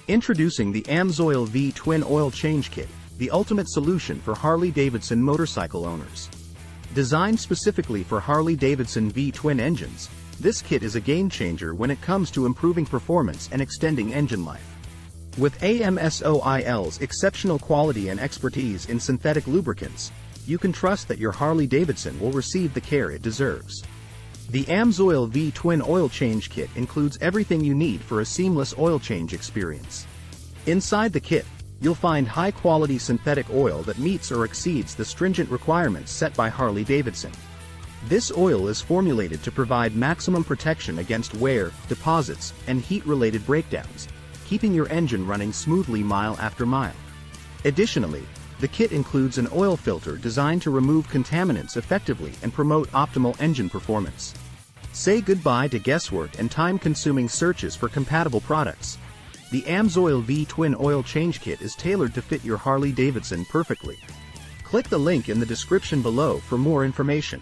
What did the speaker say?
Introducing the AMSOIL V Twin Oil Change Kit, the ultimate solution for Harley Davidson motorcycle owners. Designed specifically for Harley Davidson V twin engines, this kit is a game-changer when it comes to improving performance and extending engine life. With AMSOIL's exceptional quality and expertise in synthetic lubricants, you can trust that your Harley Davidson will receive the care it deserves. The AMSOIL V Twin Oil Change Kit includes everything you need for a seamless oil change experience. Inside the kit, you'll find high-quality synthetic oil that meets or exceeds the stringent requirements set by Harley Davidson. This oil is formulated to provide maximum protection against wear, deposits, and heat-related breakdowns, keeping your engine running smoothly mile after mile. Additionally, the kit includes an oil filter designed to remove contaminants effectively and promote optimal engine performance. Say goodbye to guesswork and time-consuming searches for compatible products. The AMSOIL V Twin Oil Change Kit is tailored to fit your Harley Davidson perfectly. Click the link in the description below for more information.